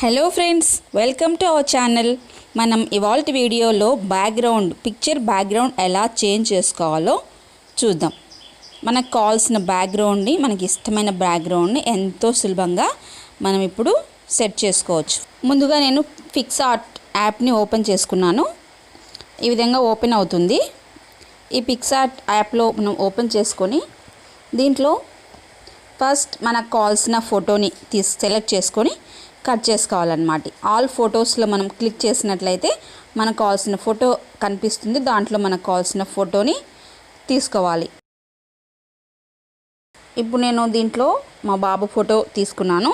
Hello friends, welcome to our channel. మనం ఇవాల్టి వీడియోలో పిక్చర్ బ్యాక్గ్రౌండ్ ఎలా చేంజ్ చేసుకోవాలో చూద్దాం. మనకు కావాల్సిన బ్యాక్గ్రౌండ్ని, మనకి ఇష్టమైన బ్యాక్గ్రౌండ్ని ఎంతో సులభంగా మనం ఇప్పుడు సెట్ చేసుకోవచ్చు. ముందుగా నేను పిక్సార్ట్ యాప్ని ఓపెన్ చేసుకున్నాను. ఈ విధంగా ఓపెన్ అవుతుంది. ఈ పిక్సార్ట్ యాప్లో మనం ఓపెన్ చేసుకొని దీంట్లో ఫస్ట్ మనకు కావాల్సిన ఫోటోని సెలెక్ట్ చేసుకొని కట్ చేసుకోవాలన్నమాట. ఆల్ ఫొటోస్లో మనం క్లిక్ చేసినట్లయితే మనకు కావాల్సిన ఫోటో కనిపిస్తుంది. దాంట్లో మనకు కావాల్సిన ఫోటోని తీసుకోవాలి. ఇప్పుడు నేను దీంట్లో మా బాబు ఫోటో తీసుకున్నాను.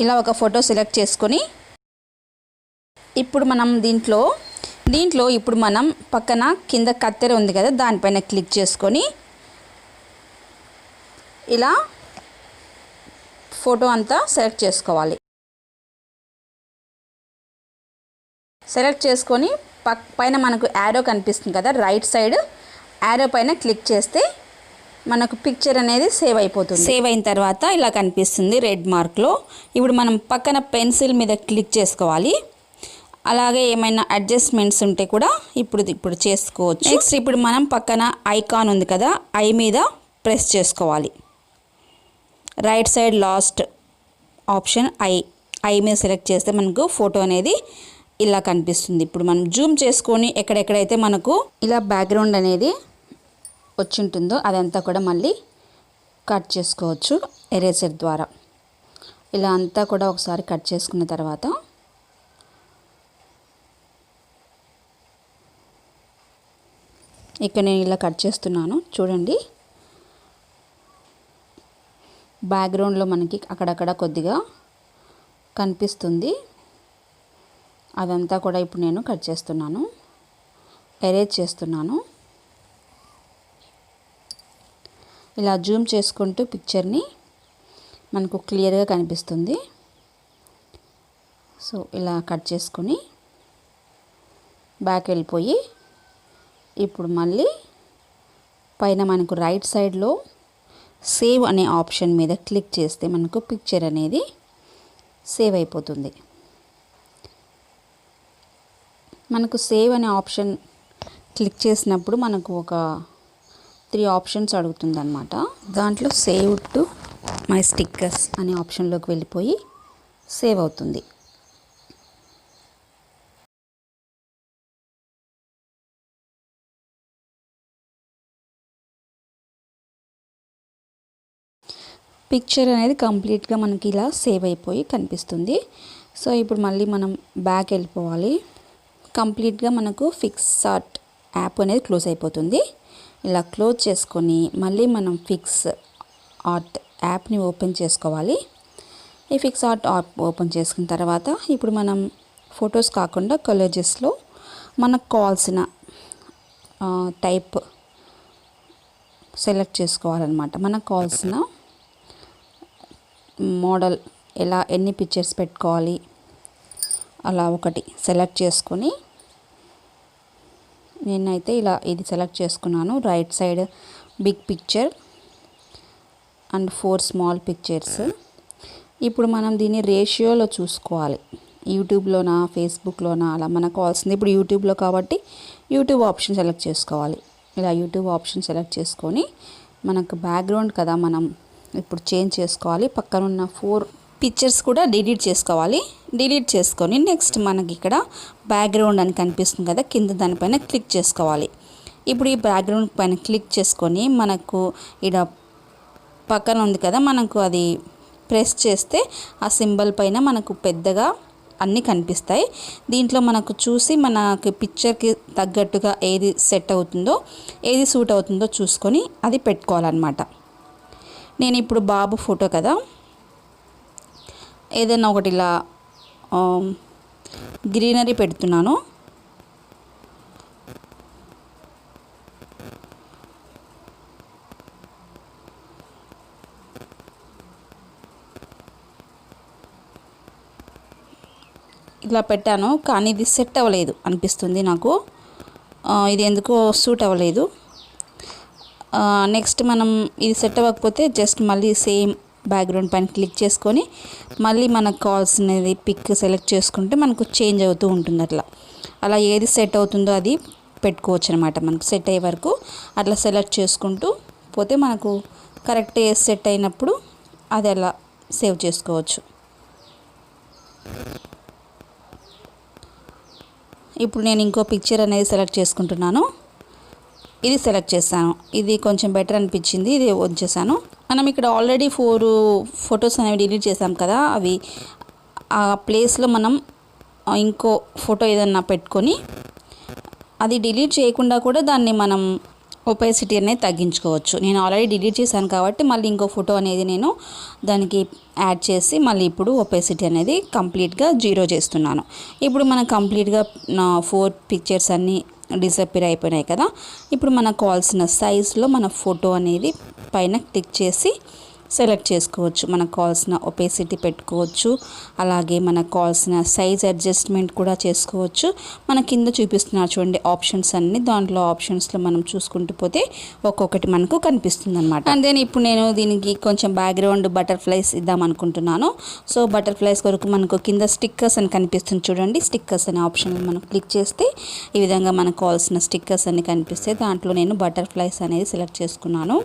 ఇలా ఒక ఫోటో సెలెక్ట్ చేసుకొని ఇప్పుడు మనం దీంట్లో ఇప్పుడు మనం పక్కన కింద కత్తెర ఉంది కదా, దానిపైన క్లిక్ చేసుకొని ఇలా ఫోటో అంతా సెలెక్ట్ చేసుకోవాలి. సెలెక్ట్ చేసుకొని పైన మనకు యారో కనిపిస్తుంది కదా, రైట్ సైడ్ యారో పైన క్లిక్ చేస్తే మనకు పిక్చర్ అనేది సేవ్ అయిపోతుంది. సేవ్ అయిన తర్వాత ఇలా కనిపిస్తుంది రెడ్ మార్క్లో. ఇప్పుడు మనం పక్కన పెన్సిల్ మీద క్లిక్ చేసుకోవాలి. అలాగే ఏమైనా అడ్జస్ట్మెంట్స్ ఉంటే కూడా ఇప్పుడు చేసుకోవచ్చు. నెక్స్ట్ ఇప్పుడు మనం పక్కన ఐకాన్ ఉంది కదా, ఐ మీద ప్రెస్ చేసుకోవాలి. Right side last option I మీద సెలెక్ట్ చేస్తే మనకు ఫోటో అనేది ఇలా కనిపిస్తుంది. ఇప్పుడు మనం జూమ్ చేసుకొని ఎక్కడెక్కడైతే మనకు ఇలా బ్యాక్గ్రౌండ్ అనేది వచ్చి ఉంటుందో అదంతా కూడా మళ్ళీ కట్ చేసుకోవచ్చు ఎరేజర్ ద్వారా. ఇలా అంతా కూడా ఒకసారి కట్ చేసుకున్న తర్వాత ఇక్కడ నేను ఇలా కట్ చేస్తున్నాను. చూడండి, బ్యాక్గ్రౌండ్లో మనకి అక్కడక్కడ కొద్దిగా కనిపిస్తుంది. అదంతా కూడా ఇప్పుడు నేను కట్ చేస్తున్నాను, ఎరేజ్ చేస్తున్నాను. ఇలా జూమ్ చేసుకుంటూ పిక్చర్ని మనకు క్లియర్గా కనిపిస్తుంది. సో ఇలా కట్ చేసుకొని బ్యాక్ వెళ్ళిపోయి ఇప్పుడు మళ్ళీ పైన మనకు రైట్ సైడ్లో సేవ్ అనే ఆప్షన్ మీద క్లిక్ చేస్తే మనకు పిక్చర్ అనేది సేవ్ అయిపోతుంది. మనకు సేవ్ అనే ఆప్షన్ క్లిక్ చేసినప్పుడు మనకు ఒక 3 ఆప్షన్స్ అడుగుతుంది అన్నమాట. దాంట్లో సేవ్ టు మై స్టిక్కర్స్ అనే ఆప్షన్లోకి వెళ్ళిపోయి సేవ్ అవుతుంది. పిక్చర్ అనేది కంప్లీట్గా మనకి ఇలా సేవ్ అయిపోయి కనిపిస్తుంది. సో ఇప్పుడు మళ్ళీ మనం బ్యాక్ వెళ్ళిపోవాలి. కంప్లీట్గా మనకు పిక్సార్ట్ యాప్ అనేది క్లోజ్ అయిపోతుంది. ఇలా క్లోజ్ చేసుకొని మళ్ళీ మనం పిక్సార్ట్ యాప్ని ఓపెన్ చేసుకోవాలి. ఈ పిక్సార్ట్ యాప్ ఓపెన్ చేసుకున్న తర్వాత ఇప్పుడు మనం ఫొటోస్ కాకుండా కొలాజెస్లో మనకు కావాల్సిన టైప్ సెలెక్ట్ చేసుకోవాలన్నమాట. మనకు కావాల్సిన మోడల్ ఎన్ని పిక్చర్స్ పెట్టుకోవాలి అలా ఒకటి సెలెక్ట్ చేసుకొని నేనైతే ఇది సెలెక్ట్ చేసుకున్నాను. Right side big picture and 4 small pictures. ఇప్పుడు మనం దీన్ని రేషియోలో చూసుకోవాలి. యూట్యూబ్లోనా ఫేస్బుక్లోనా అలా మనకు కావాల్సింది. ఇప్పుడు యూట్యూబ్లో కాబట్టి యూట్యూబ్ ఆప్షన్ సెలెక్ట్ చేసుకోవాలి. ఇలా యూట్యూబ్ ఆప్షన్ సెలెక్ట్ చేసుకొని మనకు బ్యాక్గ్రౌండ్ కదా మనం ఇప్పుడు చేంజ్ చేసుకోవాలి. పక్కనున్న 4 పిక్చర్స్ కూడా డిలీట్ చేసుకోవాలి. డిలీట్ చేసుకొని నెక్స్ట్ మనకి ఇక్కడ బ్యాక్గ్రౌండ్ అని కనిపిస్తుంది కదా, కింద దానిపైన క్లిక్ చేసుకోవాలి. ఇప్పుడు ఈ బ్యాక్గ్రౌండ్ పైన క్లిక్ చేసుకొని మనకు ఇక్కడ పక్కన ఉంది కదా, మనకు అది ప్రెస్ చేస్తే ఆ సింబల్ పైన మనకు పెద్దగా అన్నీ కనిపిస్తాయి. దీంట్లో మనకు చూసి మనకి పిక్చర్కి తగ్గట్టుగా ఏది సెట్ అవుతుందో, ఏది సూట్ అవుతుందో చూసుకొని అది పెట్టుకోవాలన్నమాట. నేను ఇప్పుడు బాబు ఫోటో కదా, ఏదైనా ఒకటి ఇలా గ్రీనరీ పెడుతున్నాను. ఇలా పెట్టాను కానీ ఇది సెట్ అవ్వలేదు అనిపిస్తుంది నాకు. ఇది ఎందుకో సూట్ అవ్వలేదు. నెక్స్ట్ మనం ఇది సెట్ అవ్వకపోతే జస్ట్ మళ్ళీ సేమ్ బ్యాక్గ్రౌండ్ పైన క్లిక్ చేసుకొని మళ్ళీ మనకు కావాల్సినది పిక్ సెలెక్ట్ చేసుకుంటే మనకు చేంజ్ అవుతూ ఉంటుంది. అలా ఏది సెట్ అవుతుందో అది పెట్టుకోవచ్చు అనమాట. మనకు సెట్ అయ్యే వరకు అట్లా సెలెక్ట్ చేసుకుంటూ పోతే మనకు కరెక్ట్ సెట్ అయినప్పుడు అది అలా సేవ్ చేసుకోవచ్చు. ఇప్పుడు నేను ఇంకో పిక్చర్ అనేది సెలెక్ట్ చేసుకుంటున్నాను. ఇది సెలెక్ట్ చేశాను. ఇది కొంచెం బెటర్ అనిపించింది, ఇది వచ్చేసాను. మనం ఇక్కడ ఆల్రెడీ 4 ఫొటోస్ అనేవి డిలీట్ చేసాం కదా, అవి ఆ ప్లేస్లో మనం ఇంకో ఫోటో ఏదన్నా పెట్టుకొని అది డిలీట్ చేయకుండా కూడా దాన్ని మనం ఒపాసిటీ అనేది తగ్గించుకోవచ్చు. నేను ఆల్రెడీ డిలీట్ చేశాను కాబట్టి మళ్ళీ ఇంకో ఫోటో అనేది నేను దానికి యాడ్ చేసి మళ్ళీ ఇప్పుడు ఒపాసిటీ అనేది కంప్లీట్గా 0 చేస్తున్నాను. ఇప్పుడు మనం కంప్లీట్గా నా 4 పిక్చర్స్ అన్నీ డిసప్పియర్ అయిపోయినాయి కదా. ఇప్పుడు మనకు కావాల్సిన సైజులో మన ఫోటో అనేది పైన క్లిక్ చేసి సెలెక్ట్ చేసుకోవచ్చు. మనకు కావాల్సిన ఒపాసిటీ పెట్టుకోవచ్చు, అలాగే మనకు కావాల్సిన సైజ్ అడ్జస్ట్మెంట్ కూడా చేసుకోవచ్చు. మన కింద చూపిస్తున్నారు చూడండి ఆప్షన్స్ అన్నీ, దాంట్లో ఆప్షన్స్లో మనం చూసుకుంటూ పోతే ఒక్కొక్కటి మనకు కనిపిస్తుంది అనమాట. అండ్ దెన్ ఇప్పుడు నేను దీనికి కొంచెం బ్యాక్గ్రౌండ్ బటర్ఫ్లైస్ ఇద్దాం అనుకుంటున్నాను. సో బటర్ఫ్లైస్ కొరకు మనకు కింద స్టిక్కర్స్ అని కనిపిస్తుంది చూడండి. స్టిక్కర్స్ అనే ఆప్షన్ మనం క్లిక్ చేస్తే ఈ విధంగా మనకు కావాల్సిన స్టిక్కర్స్ అన్ని కనిపిస్తాయి. దాంట్లో నేను బటర్ఫ్లైస్ అనేది సెలెక్ట్ చేసుకున్నాను.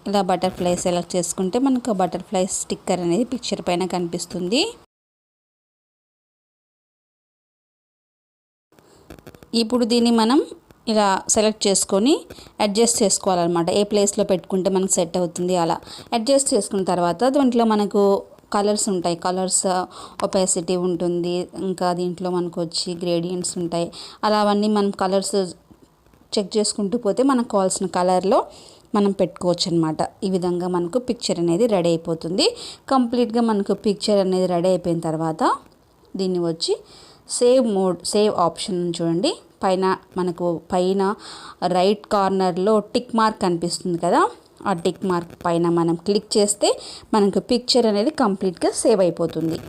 ఇలా బటర్ఫ్లై సెలెక్ట్ చేసుకుంటే మనకు బటర్ఫ్లై స్టిక్కర్ అనేది పిక్చర్ పైన కనిపిస్తుంది. ఇప్పుడు దీన్ని మనం ఇలా సెలెక్ట్ చేసుకొని అడ్జస్ట్ చేసుకోవాలన్నమాట. ఏ ప్లేస్లో పెట్టుకుంటే మనకు సెట్ అవుతుంది అలా అడ్జస్ట్ చేసుకున్న తర్వాత దీంట్లో మనకు కలర్స్ ఉంటాయి. కలర్స్ ఒపాసిటీ ఉంటుంది, ఇంకా దీంట్లో మనకు వచ్చి గ్రేడియంట్స్ ఉంటాయి. అలా అవన్నీ మనం కలర్స్ చెక్ చేసుకుంటూ పోతే మనకు కావాల్సిన కలర్లో మనం పెట్టుకోవచ్చు అనమాట. ఈ విధంగా మనకు పిక్చర్ అనేది రెడీ అయిపోతుంది. కంప్లీట్గా మనకు పిక్చర్ అనేది రెడీ అయిపోయిన తర్వాత దీన్ని వచ్చి సేవ్ ఆప్షన్ చూడండి. మనకు పైన రైట్ కార్నర్లో టిక్ మార్క్ కనిపిస్తుంది కదా, ఆ టిక్ మార్క్ పైన మనం క్లిక్ చేస్తే మనకు పిక్చర్ అనేది కంప్లీట్గా సేవ్ అయిపోతుంది.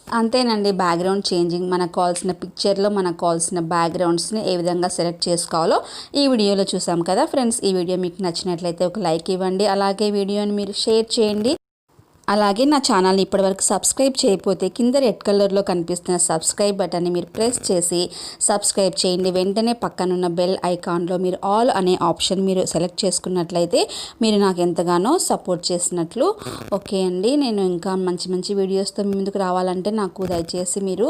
అంతేనండి, బ్యాక్గ్రౌండ్ చేంజింగ్. మనకు కావాల్సిన పిక్చర్లో మనకు కావాల్సిన బ్యాక్గ్రౌండ్స్ని ఏ విధంగా సెలెక్ట్ చేసుకోవాలో ఈ వీడియోలో చూసాం కదా ఫ్రెండ్స్. ఈ వీడియో మీకు నచ్చినట్లయితే ఒక లైక్ ఇవ్వండి, అలాగే వీడియోని మీరు షేర్ చేయండి. అలాగే నా ఛానల్ని ఇప్పటివరకు సబ్స్క్రైబ్ చేయకపోతే కింద రెడ్ కలర్లో కనిపిస్తున్న సబ్స్క్రైబ్ బటన్ని మీరు ప్రెస్ చేసి సబ్స్క్రైబ్ చేయండి. వెంటనే పక్కనున్న బెల్ ఐకాన్లో మీరు ఆల్ అనే ఆప్షన్ మీరు సెలెక్ట్ చేసుకున్నట్లయితే మీరు నాకు ఎంతగానో సపోర్ట్ చేసినట్లు. ఓకే అండి, నేను ఇంకా మంచి మంచి వీడియోస్తో మీ ముందుకు రావాలంటే నాకు దయచేసి మీరు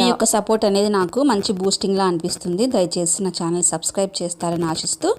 మీ యొక్క సపోర్ట్ అనేది నాకు మంచి బూస్టింగ్లా అనిపిస్తుంది. దయచేసి నా ఛానల్ సబ్స్క్రైబ్ చేస్తారని ఆశిస్తూ